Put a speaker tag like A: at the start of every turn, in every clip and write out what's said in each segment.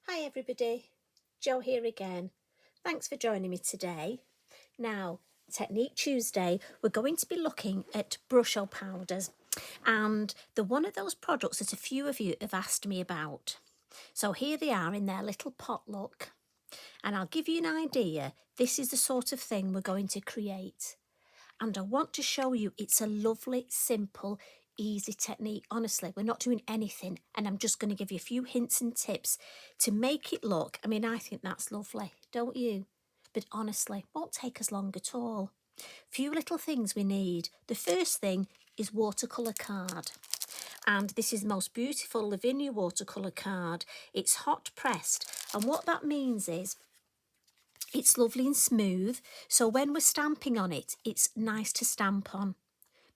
A: Hi everybody, Jo here again. Thanks for joining me today. Now, Technique Tuesday, we're going to be looking at Brusho powders, and they're one of those products that a few of you have asked me about. So here they are in their little pot look, and I'll give you an idea. This is the sort of thing we're going to create. And I want to show you it's a lovely, simple, easy technique. Honestly, we're not doing anything, and I'm just going to give you a few hints and tips to make it look. I mean, I think that's lovely, don't you? But honestly, won't take us long at all. Few little things we need. The first thing is watercolour card. And this is the most beautiful Lavinia watercolour card. It's hot pressed, and what that means is it's lovely and smooth, so when we're stamping on it, it's nice to stamp on,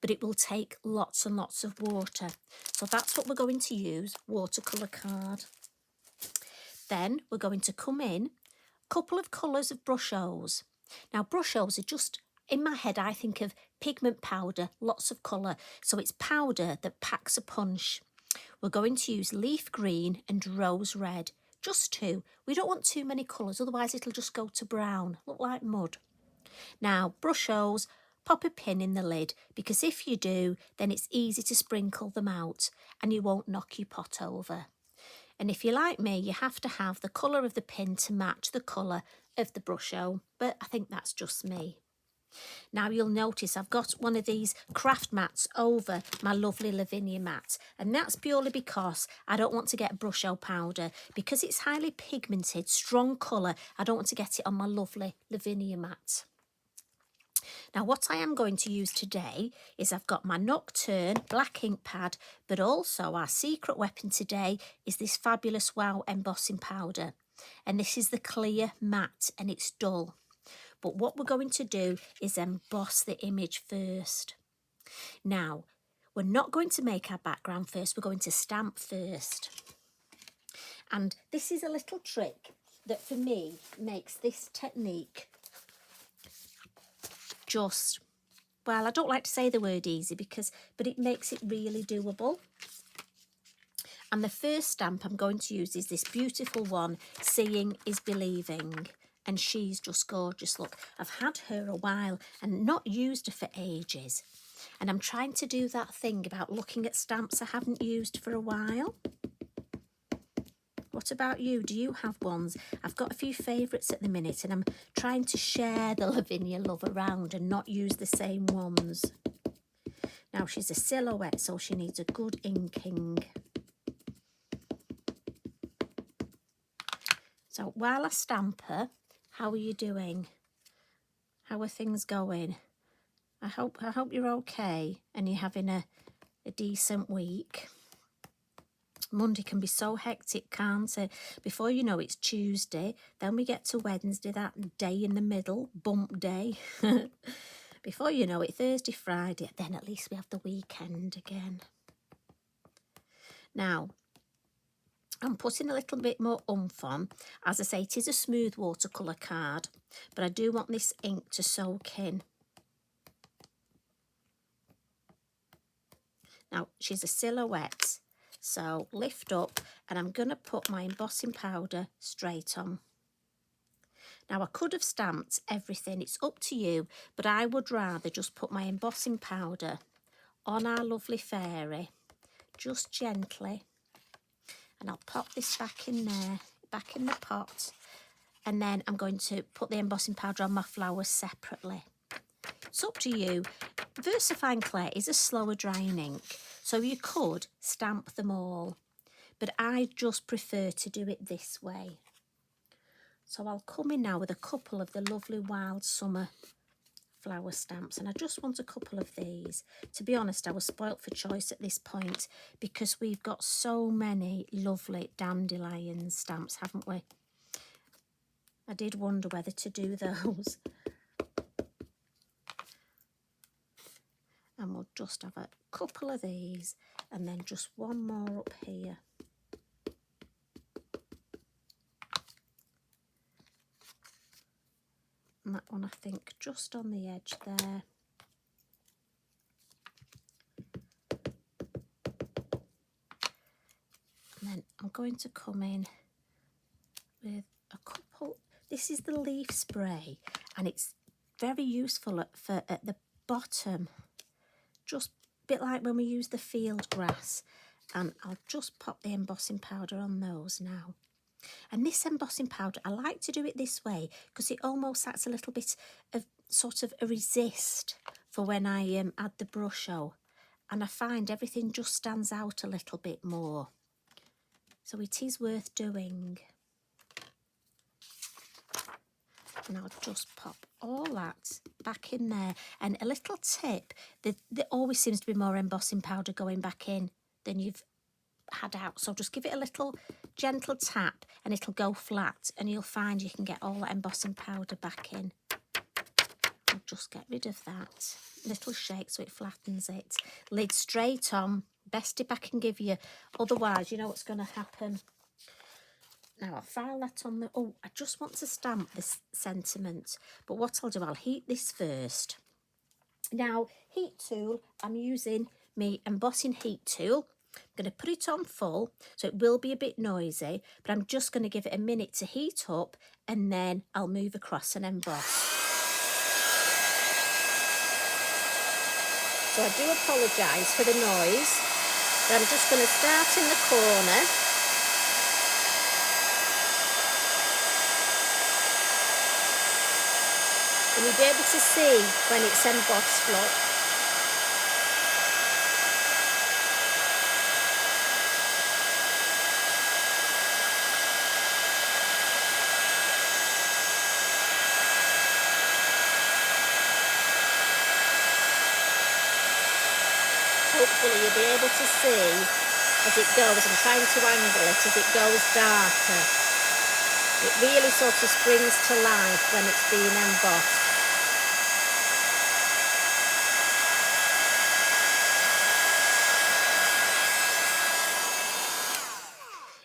A: but it will take lots and lots of water. So that's what we're going to use, watercolour card. Then we're going to come in a couple of colours of Brushos. Now Brushos are just, in my head I think of pigment powder, lots of colour, so it's powder that packs a punch. We're going to use leaf green and rose red. Just two. We don't want too many colours, otherwise it'll just go to brown, look like mud. Now, Brushos, pop a pin in the lid, because if you do, then it's easy to sprinkle them out and you won't knock your pot over. And if you're like me, you have to have the colour of the pin to match the colour of the Brusho, but I think that's just me. Now you'll notice I've got one of these craft mats over my lovely Lavinia mat, and that's purely because I don't want to get Brusho powder. Because it's highly pigmented, strong colour, I don't want to get it on my lovely Lavinia mat. Now what I am going to use today is I've got my Nocturne black ink pad, but also our secret weapon today is this fabulous Wow embossing powder. And this is the clear matte, and it's dull. But what we're going to do is emboss the image first. Now, we're not going to make our background first, we're going to stamp first. And this is a little trick that for me makes this technique just, well, I don't like to say the word easy but it makes it really doable. And the first stamp I'm going to use is this beautiful one, Seeing is Believing. And she's just gorgeous. Look, I've had her a while and not used her for ages. And I'm trying to do that thing about looking at stamps I haven't used for a while. What about you? Do you have ones? I've got a few favourites at the minute, and I'm trying to share the Lavinia love around and not use the same ones. Now, she's a silhouette, so she needs a good inking. So while I stamp her, how are you doing? How are things going? I hope you're okay and you're having a decent week. Monday can be so hectic, can't it? Before you know it's Tuesday, then we get to Wednesday, that day in the middle, bump day. Before you know it, Thursday, Friday, then at least we have the weekend again. Now, I'm putting a little bit more oomph on. As I say, it is a smooth watercolour card, but I do want this ink to soak in. Now, she's a silhouette, so lift up, and I'm going to put my embossing powder straight on. Now, I could have stamped everything, it's up to you, but I would rather just put my embossing powder on our lovely fairy, just gently. And I'll pop this back in there, back in the pot, and then I'm going to put the embossing powder on my flowers separately. It's up to you. VersaFine Clay is a slower drying ink, so you could stamp them all, but I just prefer to do it this way. So I'll come in now with a couple of the lovely Wild Summer flower stamps, and I just want a couple of these. To be honest, I was spoilt for choice at this point because we've got so many lovely dandelion stamps, haven't we? I did wonder whether to do those. And we'll just have a couple of these, and then just one more up here. And that one, I think, just on the edge there. And then I'm going to come in with a couple. This is the leaf spray, and it's very useful at the bottom, just a bit like when we use the field grass. And I'll just pop the embossing powder on those now. And this embossing powder, I like to do it this way because it almost acts a little bit of sort of a resist for when I add the Brusho. And I find everything just stands out a little bit more. So it is worth doing. And I'll just pop all that back in there. And a little tip, there always seems to be more embossing powder going back in than you've had out. So just give it a little gentle tap and it'll go flat, and you'll find you can get all that embossing powder back in. I'll just get rid of that. Little shake so it flattens it. Lid straight on. Best tip I can give you. Otherwise, you know what's going to happen. Now I'll file that on the... Oh, I just want to stamp this sentiment. But what I'll do, I'll heat this first. Now, heat tool, I'm using my embossing heat tool. I'm going to put it on full, so it will be a bit noisy, but I'm just going to give it a minute to heat up, and then I'll move across and emboss. So I do apologise for the noise, but I'm just going to start in the corner. And you'll be able to see when it's embossed, look. Hopefully you'll be able to see as it goes. I'm trying to angle it as it goes darker. It really sort of springs to life when it's being embossed.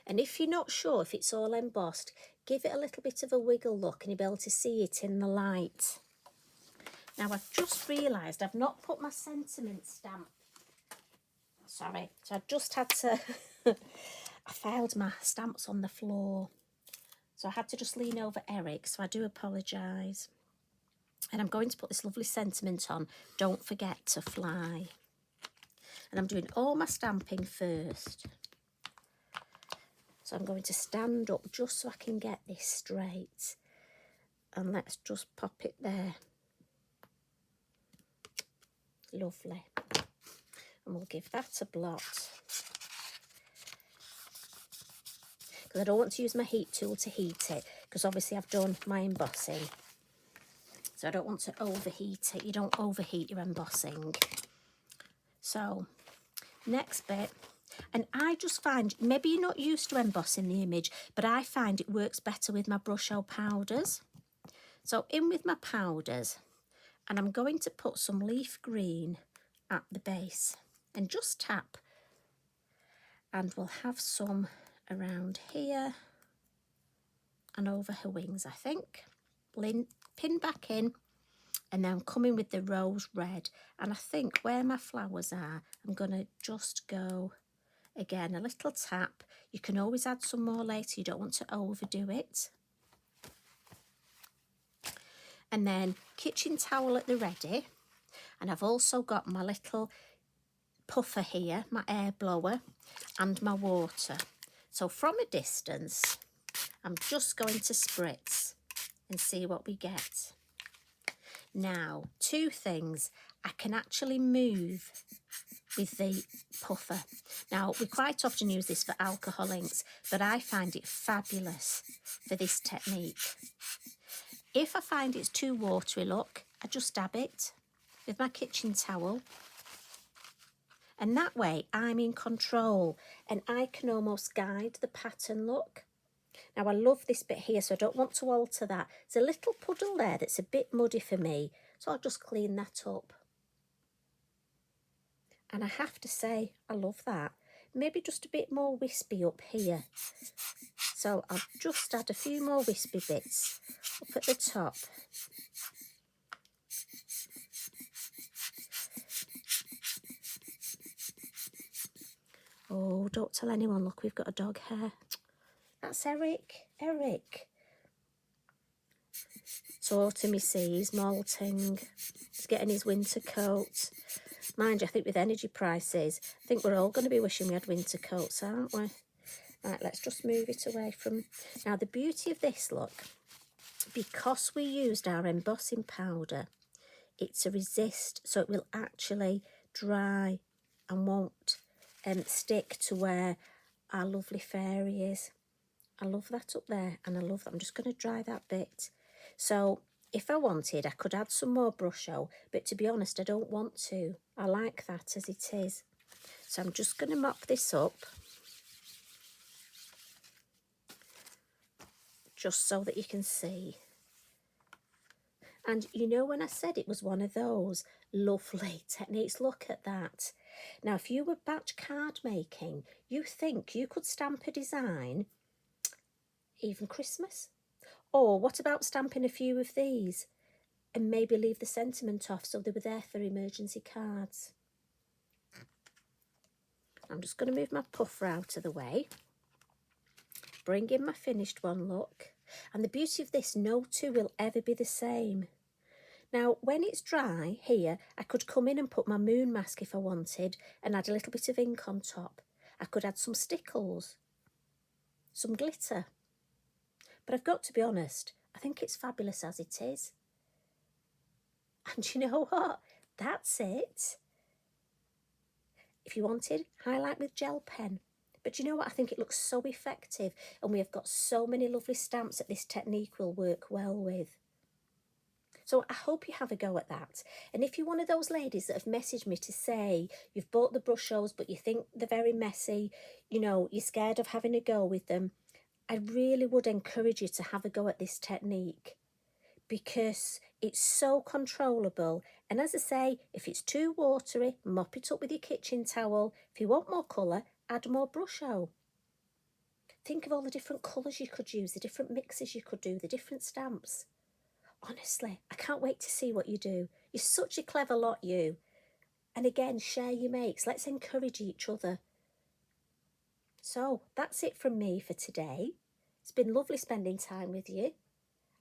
A: And if you're not sure if it's all embossed, give it a little bit of a wiggle look and you'll be able to see it in the light. Now I've just realised I've not put my sentiment stamp. Sorry, so I just had to, I filed my stamps on the floor. So I had to just lean over Eric, so I do apologise. And I'm going to put this lovely sentiment on, Don't Forget to Fly. And I'm doing all my stamping first. So I'm going to stand up just so I can get this straight. And let's just pop it there. Lovely. And we'll give that a blot. Because I don't want to use my heat tool to heat it, because obviously I've done my embossing. So I don't want to overheat it. You don't overheat your embossing. So, next bit. And I just find, maybe you're not used to embossing the image, but I find it works better with my Brusho powders. So in with my powders, and I'm going to put some leaf green at the base and just tap, and we'll have some around here and over her wings, I think. Pin back in, and then I'm coming with the rose red, and I think where my flowers are, I'm going to just go again, a little tap. You can always add some more later, you don't want to overdo it. And then kitchen towel at the ready, and I've also got my little puffer here, my air blower, and my water. So from a distance, I'm just going to spritz and see what we get. Now, two things. I can actually move with the puffer. Now, we quite often use this for alcohol inks, but I find it fabulous for this technique. If I find it's too watery, look, I just dab it with my kitchen towel. And that way I'm in control and I can almost guide the pattern, look. Now I love this bit here, so I don't want to alter that. There's a little puddle there that's a bit muddy for me, so I'll just clean that up. And I have to say, I love that. Maybe just a bit more wispy up here. So I'll just add a few more wispy bits up at the top. Oh, don't tell anyone, look, we've got a dog hair. That's Eric. Eric. It's autumn, he sees, molting. He's getting his winter coat. Mind you, I think with energy prices, I think we're all going to be wishing we had winter coats, aren't we? Right, let's just move it away from... Now, the beauty of this, look, because we used our embossing powder, it's a resist, so it will actually dry and won't stick to where our lovely fairy is. I love that up there, and I love that. I'm just going to dry that bit. So if I wanted, I could add some more Brusho, but to be honest, I don't want to. I like that as it is. So I'm just going to mop this up, just so that you can see. And you know, when I said it was one of those lovely techniques, look at that. Now, if you were batch card making, you think you could stamp a design even Christmas? Or what about stamping a few of these and maybe leave the sentiment off so they were there for emergency cards? I'm just going to move my puffer out of the way. Bring in my finished one, look. And the beauty of this, no two will ever be the same. Now, when it's dry here, I could come in and put my moon mask if I wanted and add a little bit of ink on top. I could add some stickles, some glitter. But I've got to be honest, I think it's fabulous as it is. And you know what? That's it. If you wanted, highlight with gel pen. But you know what? I think it looks so effective, and we have got so many lovely stamps that this technique will work well with. So I hope you have a go at that. And if you're one of those ladies that have messaged me to say you've bought the Brushos but you think they're very messy, you know, you're scared of having a go with them, I really would encourage you to have a go at this technique, because it's so controllable. And as I say, if it's too watery, mop it up with your kitchen towel. If you want more colour, add more Brusho. Think of all the different colours you could use, the different mixes you could do, the different stamps. Honestly, I can't wait to see what you do. You're such a clever lot, you. And again, share your makes. Let's encourage each other. So that's it from me for today. It's been lovely spending time with you.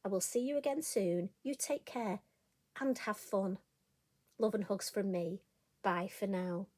A: I will see you again soon. You take care and have fun. Love and hugs from me. Bye for now.